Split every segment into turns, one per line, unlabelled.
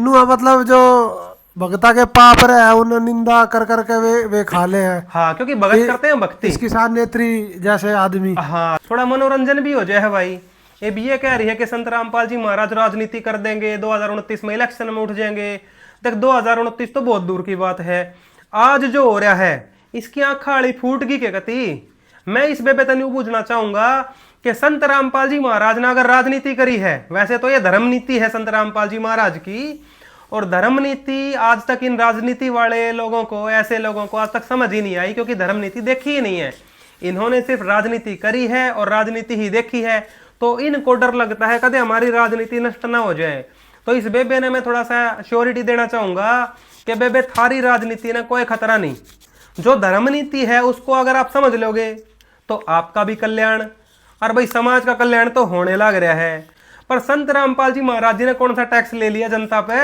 नु मतलब जो भगता के पाप रहे उन निंदा कर करके वे खा ले हैं।
हाँ, क्योंकि भगत करते हैं भक्ति।
इस किसान नेत्री जैसे आदमी।
हाँ, थोड़ा मनोरंजन भी हो जाए है भाई। ये भी ये कह रही है कि संत रामपाल जी महाराज राजनीति कर देंगे, 2029 में इलेक्शन में उठ जाएंगे। देख 2029 तो बहुत दूर की बात है, आज जो हो रहा है इसकी आंखा आड़ी फूट गई के गति। मैं इस बेबेतनी पूछना चाहूंगा कि संत रामपाल जी महाराज ने अगर राजनीति करी है, वैसे तो ये धर्म नीति है संत रामपाल जी महाराज की, और धर्म नीति आज तक इन राजनीति वाले लोगों को, ऐसे लोगों को आज तक समझ ही नहीं आई, क्योंकि धर्म नीति देखी ही नहीं है। इन्होंने सिर्फ राजनीति करी है और राजनीति ही देखी है, तो इनको डर लगता है कदे हमारी राजनीति नष्ट ना हो जाए। तो इस बेबे ने मैं थोड़ा सा श्योरिटी देना चाहूंगा कि बेबे थारी राजनीति ने कोई खतरा नहीं। जो धर्म नीति है उसको अगर आप समझ लोगे तो आपका भी कल्याण और भाई समाज का कल्याण तो होने लग रहा है। पर संत रामपाल जी महाराज जी ने कौन सा टैक्स ले लिया जनता पे?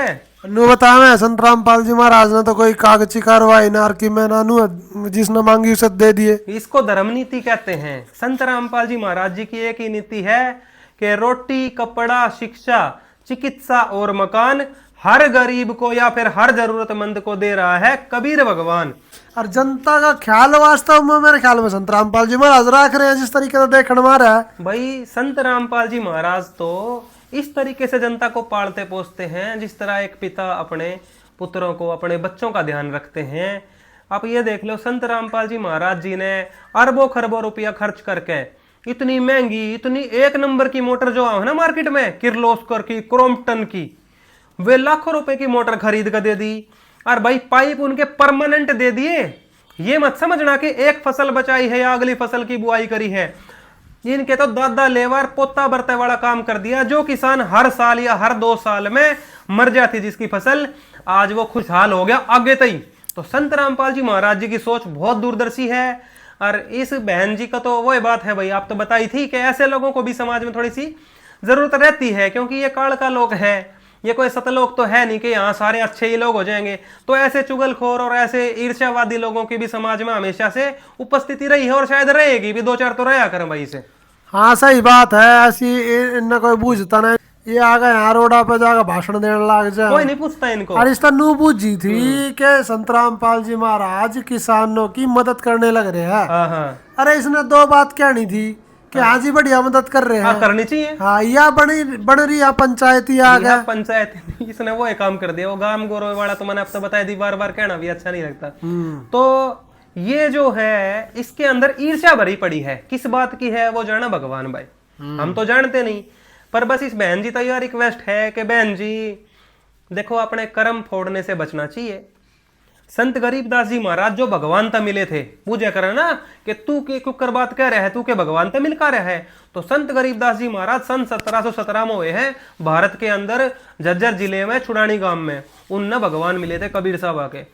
नु बता मैं संत रामपाल जी महाराज ने तो कोई कागजी कार्रवाई ना की, मैं नानू जिसने मांगी उसे दे दिए।
इसको धर्म नीति कहते हैं। संत रामपाल जी महाराज जी की एक ही नीति है कि रोटी, कपड़ा, शिक्षा, चिकित्सा और मकान हर गरीब को या फिर हर जरूरतमंद को दे रहा है कबीर भगवान।
और जनता का ख्याल वास्तव में मेरे ख्याल में संत रामपाल जी महाराज रख रहे हैं, जिस तरीके से देखने मारा है
भाई। संत रामपाल जी महाराज तो इस तरीके से जनता को पालते पोसते हैं जिस तरह एक पिता अपने पुत्रों को, अपने बच्चों का ध्यान रखते हैं। आप ये देख लो, संत रामपाल जी महाराज जी ने अरबों खरबों रुपया खर्च करके इतनी महंगी, इतनी एक नंबर की मोटर जो है ना मार्केट में, किर्लोस्कर की, क्रॉम्पटन की, वे लाखों रुपए की मोटर खरीद कर दे दी। और भाई पाइप उनके परमानेंट दे दिए। ये मत समझना कि एक फसल बचाई है या अगली फसल की बुआई करी है, इनके तो दादा लेवर पोता बरते वाला काम कर दिया। जो किसान हर साल या हर 2 साल में मर जाती जिसकी फसल, आज वो खुशहाल हो गया आगे तई। तो संत रामपाल जी महाराज जी की सोच बहुत दूरदर्शी है। और इस बहन जी का तो वही बात है भाई, आप तो बताई थी कि ऐसे लोगों को भी समाज में थोड़ी सी जरूरत रहती है, क्योंकि ये काल का लोग है, ये कोई सतलोक तो है नहीं कि यहाँ सारे अच्छे ही लोग हो जाएंगे। तो ऐसे चुगलखोर और ऐसे ईर्ष्यावादी लोगों की भी समाज में हमेशा से उपस्थिति रही है और शायद रहेगी भी। 2-4 तो रहा करें भाई से।
हाँ सही बात है, ऐसी इनने कोई बूझता नहीं। ये आ गए यहाँ रोडा पे जाकर भाषण देने लग जाए,
कोई नहीं पूछता इनको।
और इस तरह नू बूझी थी कि संत रामपाल जी महाराज किसानों की मदद करने लग रहे हैं।
हाँ हाँ,
अरे इसने 2 बात कहनी थी कि हाँ जी बढ़िया मदद कर रहे
हाँ
हैं,
करनी चाहिए।
हाँ या बन रही है पंचायती आ गया
पंचायत इसने वो एक काम कर दिया। वो गांव गौरव वाला तो मैंने आपसे बताया थी, बार बार कहना भी अच्छा नहीं लगता। तो ये जो है इसके अंदर ईर्ष्या भरी पड़ी है। किस बात की है वो जाना भगवान भाई, हम तो जानते नहीं। पर बस इस बहन जी तो यह रिक्वेस्ट है कि बहन जी देखो, अपने कर्म फोड़ने से बचना चाहिए। संत गरीबदास जी महाराज जो भगवान तक मिले थे, पूजा करे ना कि तू के कुकर बात कह रहा है, तू के भगवान तक मिल कर रहा है। तो संत गरीबदास जी महाराज सन 1717 में हुए हैं भारत के अंदर झज्जर जिले में छुड़ानी गांव में। उनने भगवान मिले थे कबीर साहब आके।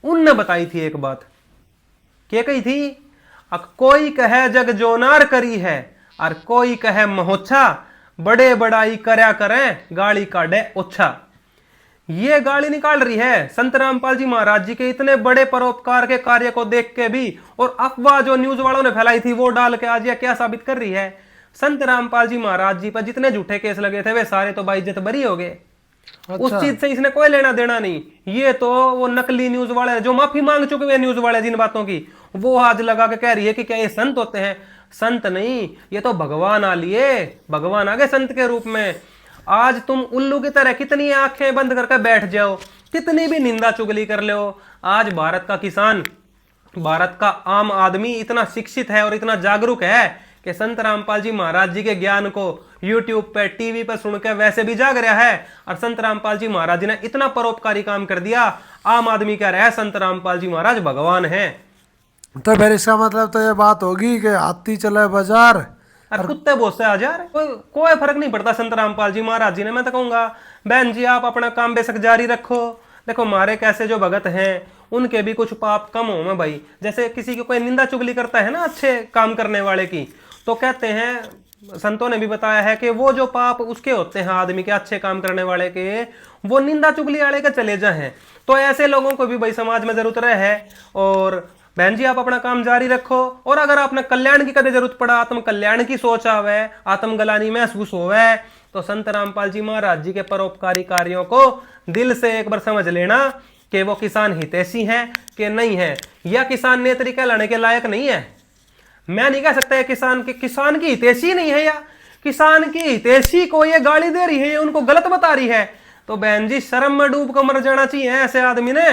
उनने बताई थी एक बात, क्या कही थी? कोई कहे जग जोनार करी है और कोई कहे महोच्छा, बड़े बड़ाई करया करें गाली काढ़े ओछा। ये गाली निकाल रही है संत रामपाल जी महाराज जी के इतने बड़े परोपकार के कार्य को देख के भी, और अफवाह जो न्यूज वालों ने फैलाई थी वो डाल के आज ये क्या साबित कर रही है? संत रामपाल जी महाराज जी पर जितने झूठे केस लगे थे वे सारे तो बाइज्जत बरी हो गए। उस चीज से इसने कोई लेना देना नहीं। ये तो वो नकली न्यूज वाले जो माफी मांग चुके हुए न्यूज वाले जिन बातों की, वो आज लगा के कह रही है कि क्या ये संत होते हैं? संत नहीं, ये तो भगवान आ लिए, भगवान आ गए संत के रूप में। आज तुम उल्लू की तरह कितनी आंखें बंद करके बैठ जाओ, कितनी भी निंदा चुगली कर लो, आज भारत का किसान, भारत का आम आदमी इतना शिक्षित है और इतना जागरूक है कि संत रामपाल जी महाराज जी के ज्ञान को यूट्यूब पे, टीवी पे सुन के वैसे भी जाग रहा है। और संत रामपाल जी महाराज जी ने इतना परोपकारी काम कर दिया, आम आदमी कह रहा है संत रामपाल जी महाराज भगवान है।
तो फिर इसका मतलब तो ये बात होगी कि हाथी चले बाजार
और कुत्ते बहुत से हजार, कोई फर्क नहीं पड़ता संत रामपाल जी महाराज जी ने। मैं तो कहूंगा बहन जी आप अपना काम बेशक जारी रखो। देखो मारे कैसे जो भगत हैं उनके भी कुछ पाप कम हो में भाई। जैसे किसी की कोई निंदा चुगली करता है ना अच्छे काम करने वाले की, तो कहते हैं, संतों ने भी बताया है कि वो जो पाप उसके होते हैं आदमी के, अच्छे काम करने वाले के, वो निंदा चुगली वाले के चले जाए। तो ऐसे लोगों को भी भाई समाज में जरूरत है। और बहन जी आप अपना काम जारी रखो। और अगर आपने कल्याण की कभी जरूरत पड़ा, आत्म कल्याण की सोच आवे, आत्मगलानी महसूस होवे, तो संत रामपाल जी महाराज जी के परोपकारी कार्यों को दिल से एक बार समझ लेना कि वो किसान हितैषी है कि नहीं है, या किसान नेत्री कहलाने के लायक नहीं है। मैं नहीं कह सकता किसान की हितैषी नहीं है, या किसान की हितैषी को ये गाली दे रही है, उनको गलत बता रही है, तो बहन जी शर्म में डूब कर मर जाना चाहिए ऐसे आदमी ने।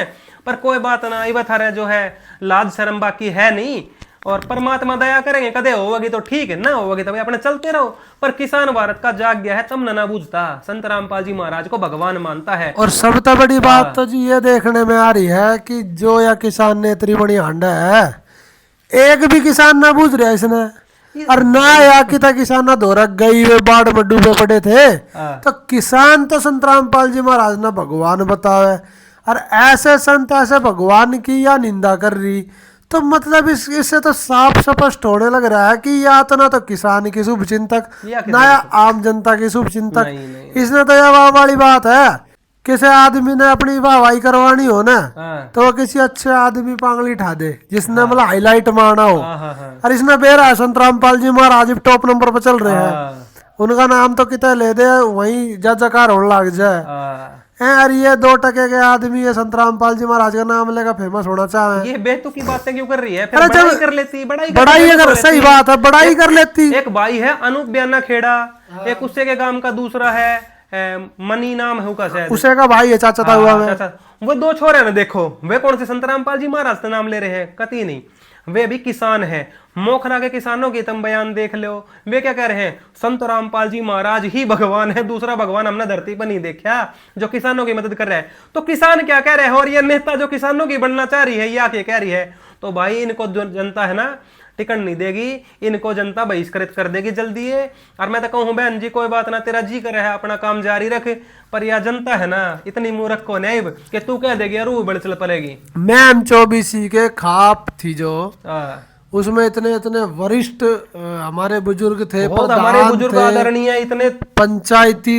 पर कोई बात ना, ये बता रहे जो है लाज शर्म बाकी है नहीं, और परमात्मा दया करेंगे, कदे होगी तो ठीक है, ना होगी तो भाई अपने चलते रहो। पर किसान भारत का जाग गया है, तब ना बूझता, संत रामपाल जी महाराज को भगवान मानता है।
और सबसे बड़ी बात तो जी ये देखने में आ रही है कि जो या किसान ने इतनी बड़ी हांडा है, एक भी किसान ना बूझ रहा इसने, और ना या कि था किसान ना धोरक गई वे बाढ़ में डूबे पड़े थे, तो किसान तो संत रामपाल जी महाराज ने भगवान बतावे, और ऐसे संत ऐसे भगवान की या निंदा कर रही, तो मतलब इससे तो साफ स्पष्ट होने लग रहा है कि या तो ना तो किसान की शुभ चिंतक, ना या आम जनता की शुभ चिंतक। इसने तो यह वाह वाली बात है, किसी आदमी ने अपनी वाहवाही करवानी हो ना, तो वो किसी अच्छे आदमी पांगली उठा दे जिसने मतलब हाईलाइट मारना हो, और इसने बेरा है संत रामपाल जी महाराज टॉप नंबर पर चल रहे हैं, उनका नाम तो कितना ले दे वही जजकार होने लग जाए। यार ये 2% के आदमी ये संत रामपाल जी महाराज का नाम लेकर फेमस होना चाहे,
ये बेतुकी बातें क्यों कर रही है? फिर बड़ाई कर लेती,
सही बात है, बड़ाई कर लेती।
एक भाई है अनूप बयाना खेड़ा, एक उससे के गांव का दूसरा है मनी नाम है उसका, शायद उसे
का भाई है, चाचा था हुआ
चाचा। वो 2 छोरे ना, देखो वे कौन से संत रामपाल जी महाराज का नाम ले रहे हैं, कतई नहीं, वे भी किसान है। मोखरा के किसानों की तुम बयान देख लो, वे क्या कह रहे हैं, संत रामपाल जी महाराज ही भगवान है, दूसरा भगवान हमने धरती पर नहीं देखा जो किसानों की मदद कर रहा है। तो किसान क्या कह रहे हैं, और ये नेता जो किसानों की बनना चाह रही है, या क्या कह रही है, तो भाई इनको जनता है ना टिकट नहीं देगी, इनको जनता बहिष्कृत कर देगी जल्दी है। और मैं तो कहूँ बहन जी कोई बात ना, तेरा जी कर रहा है अपना काम जारी रख, पर यह जनता है ना इतनी मूर्ख को नहीं कि तू कह देगी रूह बड़ चल पड़ेगी।
मैम 24 के खाप थी जो, उसमें इतने इतने वरिष्ठ हमारे बुजुर्ग थे,
हमारे बुजुर्ग आदरणीय इतने
पंचायती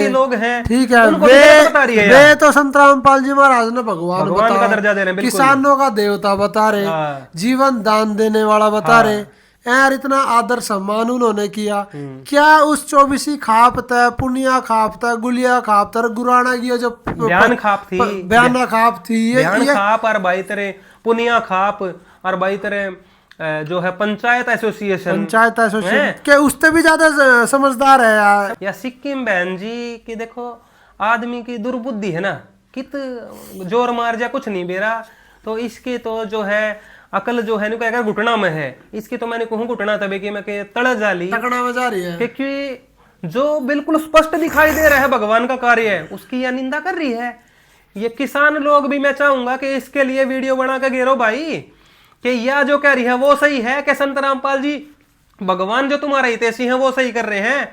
लोग हैं,
ठीक है, वे तो संत रामपाल जी महाराज ने भगवान
का दर्जा दे रहे हैं,
किसानों का देवता बता रहे, जीवन दान देने वाला बता रहे यार, इतना आदर सम्मान उन्होंने किया। क्या उस 24 खाप था, पुनिया खाप था, गुलिया खाप था, गुराना की जो
बयाना खाप थी, ये खाप और भाई तेरे पुनिया खाप, और भाई तेरे जो है पंचायत एसोसिएशन
के उससे भी ज्यादा समझदार है यार।
या सिक्किम बहन जी की देखो, आदमी की दुर्बुद्धि है ना, कित जोर मार जा कुछ नहीं बेरा, तो इसके तो जो है अकल जो है ना अगर घुटना में है, इसकी तो मैंने कहूँ घुटना तबे कि मैं तड़ जाली
तकड़ा में जा रही है,
क्योंकि जो बिल्कुल स्पष्ट दिखाई दे रहा है भगवान का कार्य है, उसकी यह निंदा कर रही है। ये किसान लोग भी मैं चाहूंगा कि इसके लिए वीडियो बना के घेरो भाई, कि यह जो कह रही है वो सही है कि संत रामपाल जी भगवान जो तुम्हारे हितैषी हैं वो सही कर रहे हैं,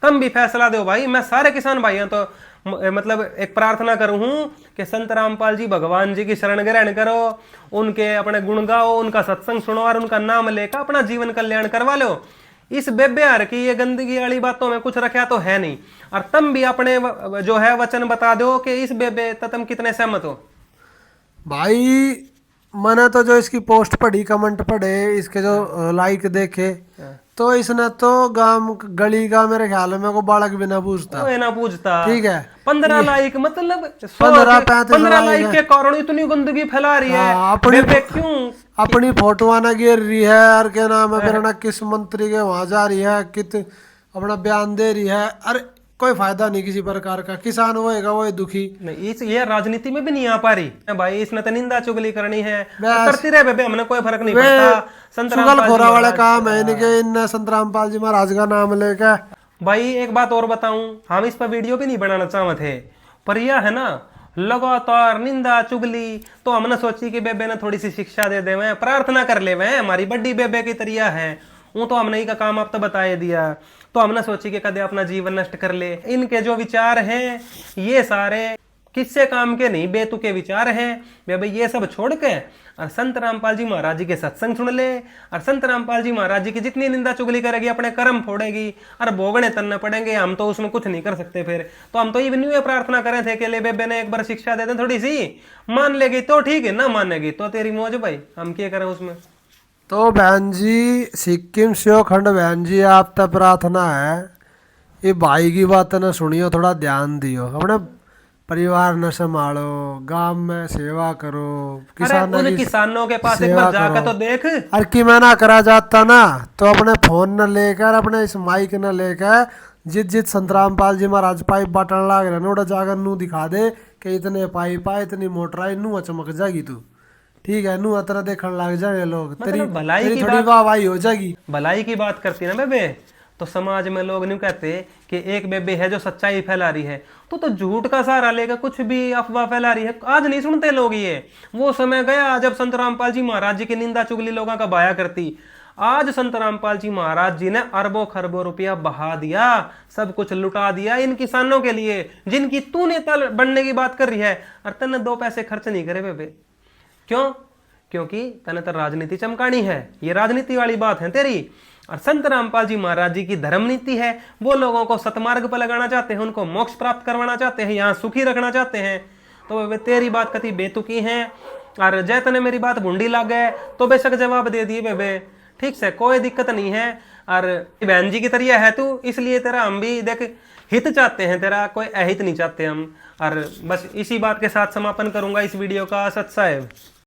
तुम भी फैसला दो भाई। मैं सारे किसान भाइयों तो मतलब एक प्रार्थना करूं कि संत रामपाल जी भगवान जी की शरण ग्रहण करो, उनके अपने गुण गाओ, उनका सत्संग सुनो और उनका नाम लेकर अपना जीवन कल्याण करवा लो। इस बेब्यार की ये गंदगी वाली बातों में कुछ रखा तो है नहीं, और तुम भी अपने जो है वचन बता दो कि इस बेबे तुम कितने सहमत हो।
भाई मैंने तो जो इसकी पोस्ट पढ़ी, कमेंट पढ़े, इसके जो लाइक देखे, तो इसने तो गली का मेरे ख्याल में को बालक भी ना पूछता, ठीक है।
15 लाइक मतलब 15 लाइक के कारण इतनी गंदगी फैला रही है, क्यों
अपनी फोटो ना गिर रही है, और क्या नाम है मेरा, किस मंत्री के वहां जा रही है, कित अपना बयान दे रही है, अरे कोई फायदा नहीं किसी प्रकार का, किसान होएगा वो दुखी
नहीं। ये राजनीति में भी नहीं आ पा रही भाई, इसने तो निंदा चुगली करनी है, करती रहे बेबे, हमने कोई फर्क नहीं पड़ता। संत रामपाल वाले काम है इनके, इन संत रामपाल जी महाराज का नाम लेकर। भाई एक बात और बताऊं, हम इस पर वीडियो भी नहीं बनाना चाहते थे, पर यह है ना लगातार निंदा चुगली, तो हमने सोची कि बेबे ने थोड़ी सी शिक्षा दे दे, प्रार्थना कर ले, हमारी बड़ी बेबे की तरिया है, वो तो हमने ही का काम अब तो बता दिया, तो हमने सोची कि कदे अपना जीवन नष्ट कर ले। इनके जो विचार हैं ये सारे किससे काम के नहीं, बेतुके विचार हैं भाई। ये सब छोड़ के और संत रामपाल जी महाराज जी के सत्संग सुन ले, और संत रामपाल जी महाराज जी की जितनी निंदा चुगली करेगी अपने कर्म फोड़ेगी और भोगने तनने पड़ेंगे, हम तो उसमें कुछ नहीं कर सकते। फिर तो हम तो इवन ये प्रार्थना करे थे कि ले बेबे ने एक बार शिक्षा दे दें थोड़ी सी, मान लेगी तो ठीक है, ना मानेगी तो तेरी मौज भाई, हम क्या करें उसमें।
तो बहन जी सिक्किम से खंड बहन जी आप तक प्रार्थना है, ये भाई की बात ना सुनियो, थोड़ा ध्यान दियो, अपने परिवार न संभालो, गांव में सेवा करो,
अरे
किसानों
उन
की
किसानों के पास एक
सेवा
बार जाकर
करो।
तो देख।
अरे कि मैं ना करा जाता ना तो अपने फोन न लेकर, अपने इस माइक न लेकर, जित जित संतराम पाल जी महाराज पाइप बांटने लाग रहे ना, उड़ा जाकर नू दिखा दे कि इतने पाइप आ, इतनी मोटर आई, नू चमक जाएगी तू। ठीक है, नू अतरा देखने लग जाएंगे लोग, तेरी
मतलब भलाई
तेरी
की
थोड़ी
बात,
वाहवाही हो जाएगी।
भलाई की बात करती ना बेबे, तो समाज में लोग नहीं कहते कि एक बेबे है जो सच्चाई फैला रही है, तो झूठ का सहारा लेकर कुछ भी अफवाह फैला रही है। आज नहीं सुनते लोग ये, वो समय गया जब संत रामपाल जी महाराज जी की निंदा चुगली लोगों का बाया करती। आज संत रामपाल जी महाराज जी ने अरबों खरबों रुपया बहा दिया, सब कुछ लुटा दिया इन किसानों के लिए, जिनकी तू नेता बनने की बात कर रही है, और तने 2 पैसे खर्च नहीं करे बेबे। क्यों? क्योंकि तने तो राजनीति चमकानी है, ये राजनीति वाली बात है तेरी। और संत रामपाल जी महाराज जी की धर्म नीति है, वो लोगों को सतमार्ग पर लगाना चाहते हैं, उनको मोक्ष प्राप्त करवाना चाहते हैं, यहाँ सुखी रखना चाहते हैं। तो वे तेरी बात कति बेतुकी है, और जय तने मेरी बात भुंडी लाग गए तो बेशक जवाब दे दिए बेबे, ठीक से, कोई दिक्कत नहीं है। और बहन जी की तरह है तू, इसलिए तेरा हम भी देख हित चाहते हैं तेरा, कोई अहित नहीं चाहते हम। और बस इसी बात के साथ समापन करूंगा इस वीडियो का। सत साहेब।